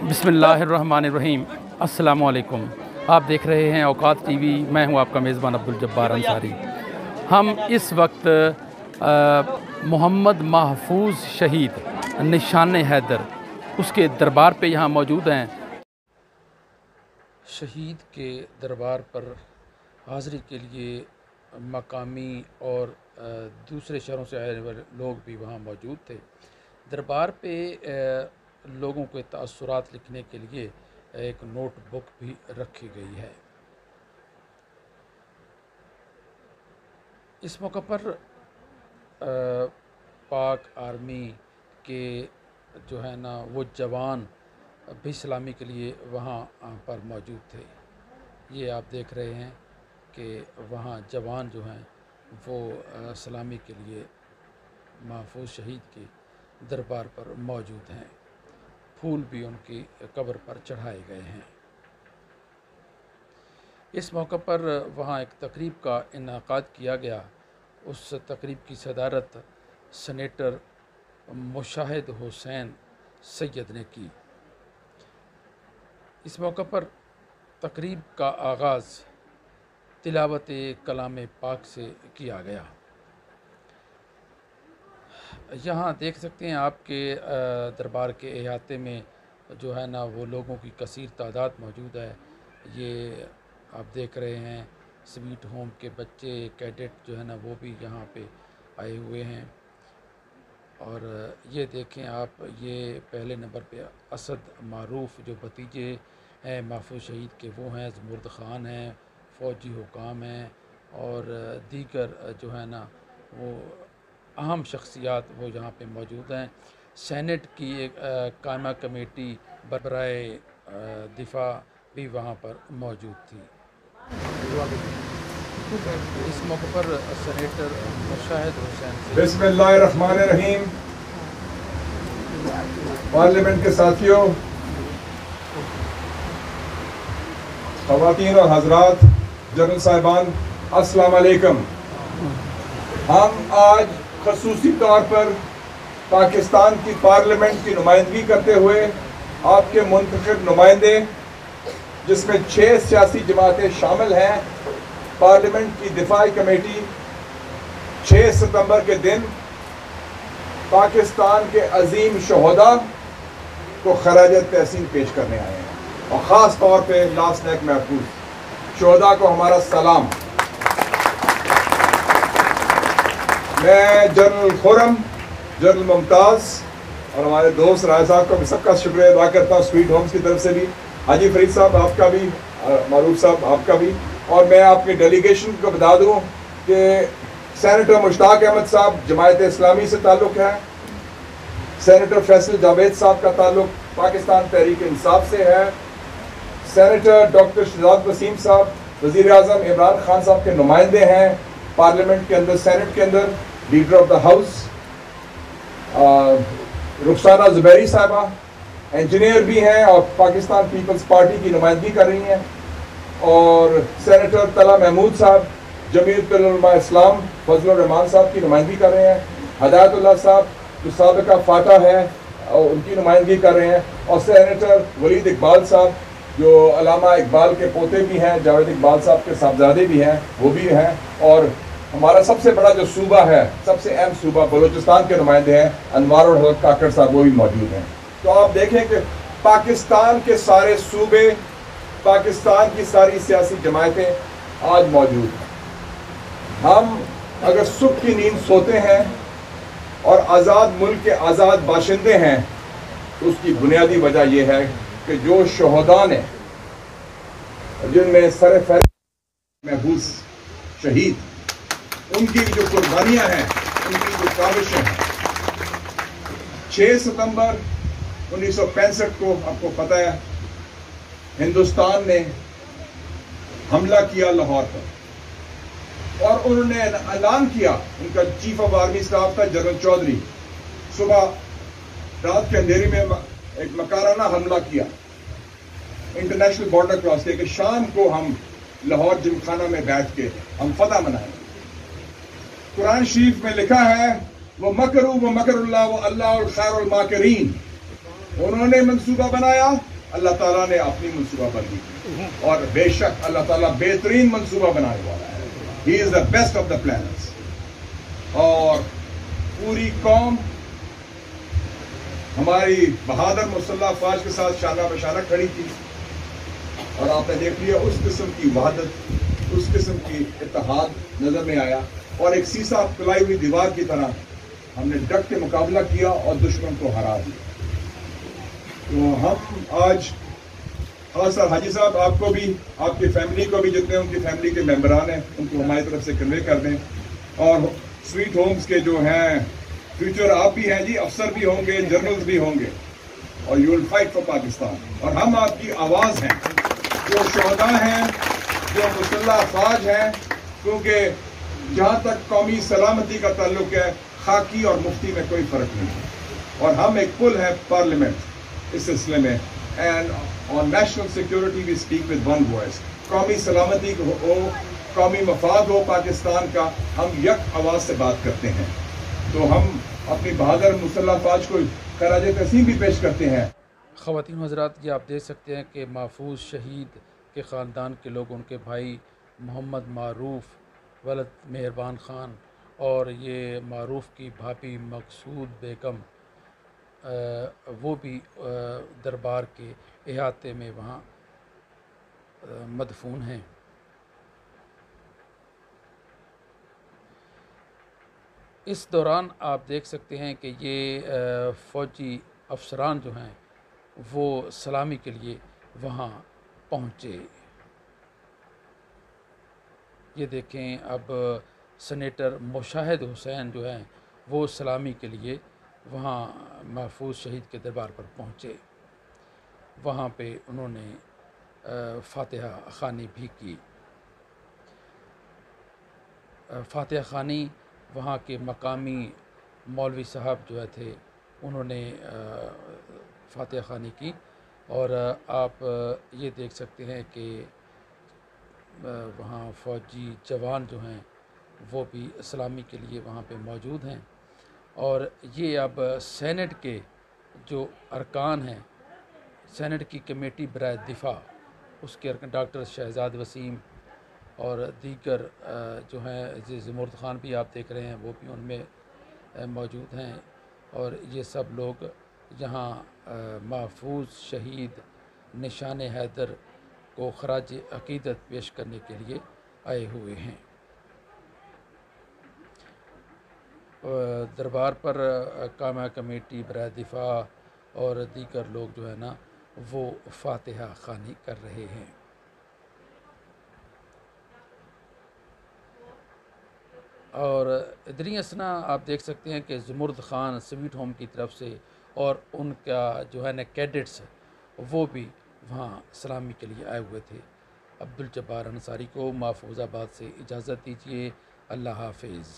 बिस्मिल्लाहिर्रहमानिर्रहीम। अस्सलामुअलैकुम। आप देख रहे हैं औकात टीवी। मैं हूं आपका मेज़बान अब्दुल जब्बार अंसारी। हम इस वक्त मोहम्मद महफूज शहीद निशान हैदर उसके दरबार पे यहाँ मौजूद हैं। शहीद के दरबार पर हाज़री के लिए मकामी और दूसरे शहरों से आए वाले लोग भी वहाँ मौजूद थे। दरबार पे लोगों के तासुरात लिखने के लिए एक नोटबुक भी रखी गई है। इस मौके पर पाक आर्मी के जो है ना वो जवान भी सलामी के लिए वहाँ पर मौजूद थे। ये आप देख रहे हैं कि वहाँ जवान जो हैं वो सलामी के लिए महफूज शहीद के दरबार पर मौजूद हैं। फूल भी उनकी कब्र पर चढ़ाए गए हैं। इस मौके पर वहाँ एक तकरीब का इन्नाकाद किया गया। उस तकरीब की सदारत सेनेटर मुशाहिद हुसैन सैयद ने की। इस मौके पर तकरीब का आगाज़ तिलावत कलाम पाक से किया गया। यहाँ देख सकते हैं आपके दरबार के अहाते में जो है ना वो लोगों की कसीर तादाद मौजूद है। ये आप देख रहे हैं स्वीट होम के बच्चे कैडेट जो है ना वो भी यहाँ पे आए हुए हैं। और ये देखें आप, ये पहले नंबर पे असद मारूफ जो भतीजे हैं महफूज शहीद के वो हैं, ज़मुर्द ख़ान हैं, फ़ौजी हुकाम हैं और दीगर जो है ना वो अहम शख्सियात वो यहाँ पे मौजूद हैं। सेनेट की एक कायमा कमेटी बरबराए दिफा भी वहाँ पर मौजूद थी। इस मौके पर सेनेटर मुशाहिद हुसैन। बिस्मिल्लाहिर्रहमानिर्रहीम। पार्लियामेंट के साथियों, ख़वातीन और हज़रात, जनरल साहिबान, अस्सलाम वालेकुम। हम आज ख़ुसूसी तौर पर पाकिस्तान की पार्लियामेंट की नुमाइंदगी करते हुए आपके मुंतखब नुमाइंदे, जिसमें 6 सियासी जमातें शामिल हैं, पार्लियामेंट की दिफाई कमेटी 6 सितंबर के दिन पाकिस्तान के अजीम शहदा को खराज तहसीन पेश करने आए हैं और ख़ास तौर पे लास्ट नेक महफूज शहदा को हमारा सलाम। मैं जनरल खुरम, जनरल मुमताज़ और हमारे दोस्त राय साहब का भी सबका शुक्रिया अदा करता हूँ, स्वीट होम्स की तरफ से भी, हाजी फरीद साहब आपका भी, मारूफ साहब आपका भी। और मैं आपके डेलीगेशन को बता दूँ कि सेनेटर मुश्ताक अहमद साहब जमायत इस्लामी से ताल्लुक़ है, सेनेटर फैसल जावेद साहब का ताल्लुक़ पाकिस्तान तहरीक इंसाफ से है, सेनेटर डॉक्टर शहजाद वसीम साहब वज़ीर आज़म इमरान खान साहब के नुमाइंदे हैं पार्लियामेंट के अंदर, सेनेट के अंदर, leader of the house. Rukhsana Zubairi साहबा इंजीनियर भी हैं और पाकिस्तान पीपल्स पार्टी की नुमाइंदगी कर रही हैं, और सेनेटर तला महमूद साहब जमीयतुल उलमा इस्लाम फजलुर रहमान साहब की नुमाइंदगी कर रहे हैं, हदायतुल्लाह साहब जो साबिका फाता है और उनकी नुमाइंदगी कर रहे हैं, और सेनेटर वलीद इकबाल साहब जो अलामा इकबाल के पोते भी हैं, जावेद इकबाल साहब के साहबजादे भी हैं, वो भी हैं। और हमारा सबसे बड़ा जो सूबा है, सबसे अहम सूबा बलूचिस्तान के नुमाइंदे हैं अनवार और हक काकड़ साहब, वो भी मौजूद हैं। तो आप देखें कि पाकिस्तान के सारे सूबे, पाकिस्तान की सारी सियासी जमायतें आज मौजूद हैं। हम अगर सुख की नींद सोते हैं और आज़ाद मुल्क के आज़ाद बाशिंदे हैं, तो उसकी बुनियादी वजह यह है कि जो शहदा ने, जिनमें सर फहरिस्त महफूज शहीद, उनकी जो कुर्बानियाँ हैं, उनकी जो काविशें हैं। 6 सितंबर 1965 को आपको पता है हिंदुस्तान ने हमला किया लाहौर पर, और उन्होंने ऐलान किया, उनका चीफ ऑफ आर्मी स्टाफ था जनरल चौधरी, सुबह रात के अंधेरे में एक मकाराना हमला किया, इंटरनेशनल बॉर्डर क्रॉस किया कि शाम को हम लाहौर जिमखाना में बैठ के हम फतह मनाएंगे। कुरान शरीफ में लिखा है वो मकरू वो मकरुल्लाह वो अल्लाह खैरुल माकिरीन। उन्होंने मंसूबा बनाया अल्लाह ताला ने अपनी मंसूबाबंदी की और बेशक अल्लाह ताला बेहतरीन मंसूबा बनाने वाला है। He is the best of the planners. और पूरी कौम हमारी बहादुर मुसल्लह अफवाज के साथ शाना बशाना खड़ी थी और आपने देख लिया उस किस्म की वहादत, उस किस्म की इत्तेहाद नजर में आया और एक सीसा पिलाई हुई दीवार की तरह हमने डट के मुकाबला किया और दुश्मन को हरा दिया। तो हम आज खास हाजी साहब आपको भी, आपकी फैमिली को भी, जितने उनकी फैमिली के मेंबरान हैं उनको हमारी तरफ से कन्वे कर दें। और स्वीट होम्स के जो हैं फ्यूचर आप भी हैं जी, अफसर भी होंगे, जनरल्स भी होंगे और you will fight for Pakistan. और हम आपकी आवाज़ हैं, जो शोहदा हैं, जो मुसल्लह अफवाज हैं, क्योंकि जहाँ तक कौमी सलामती का ताल्लुक है खाकी और मुफ्ती में कोई फ़र्क नहीं है। और हम एक पुल है पार्लियामेंट इस सिलसिले में। And on national security we speak with one voice. कौमी सलामती हो, कौमी मफाद हो पाकिस्तान का, हम यक आवाज़ से बात करते हैं। तो हम अपनी बहादुर मुसल्लह अफवाज को खराज तहसीन भी पेश करते हैं। ख़वातीन हज़रात, ये आप देख सकते हैं कि महफूज शहीद के ख़ानदान के लोग, उनके भाई मोहम्मद मारूफ़ वलद मेहरबान ख़ान और ये मारूफ़ की भाभी मकसूद बेगम, वो भी दरबार के अहाते में वहाँ मदफून हैं। इस दौरान आप देख सकते हैं कि ये फ़ौजी अफसरान जो हैं वो सलामी के लिए वहाँ पहुँचे। ये देखें, अब सेनेटर मुशाहिद हुसैन जो हैं वो सलामी के लिए वहाँ महफूज शहीद के दरबार पर पहुँचे। वहाँ पे उन्होंने फातिहा ख़ानी भी की। फातिहा ख़ानी वहाँ के मकामी मौलवी साहब जो है थे, उन्होंने फातिहा ख़ानी की। और आप ये देख सकते हैं कि वहाँ फ़ौजी जवान जो हैं वो भी सलामी के लिए वहाँ पे मौजूद हैं। और ये अब सेनेट के जो अरकान हैं, सेनेट की कमेटी बराए दिफा, उसके डॉक्टर शहजाद वसीम और दीगर जो हैं, ज़मुर्द ख़ान भी आप देख रहे हैं, वो भी उनमें मौजूद हैं। और ये सब लोग यहाँ महफूज शहीद निशान हैदर को खराज अक़ीदत पेश करने के लिए आए हुए हैं। दरबार पर कामा कमेटी बराए दिफा और दीगर लोग जो है ना वो फातिहा ख़ानी कर रहे हैं। और इधरी असना आप देख सकते हैं कि ज़मुर्द ख़ान स्वीट होम की तरफ से और उनका जो है ना कैडेट्स, वो भी वहाँ सलामी के लिए आए हुए थे। अब्दुल जब्बार अंसारी को महफूजाबाद से इजाज़त दीजिए। अल्लाह हाफिज़।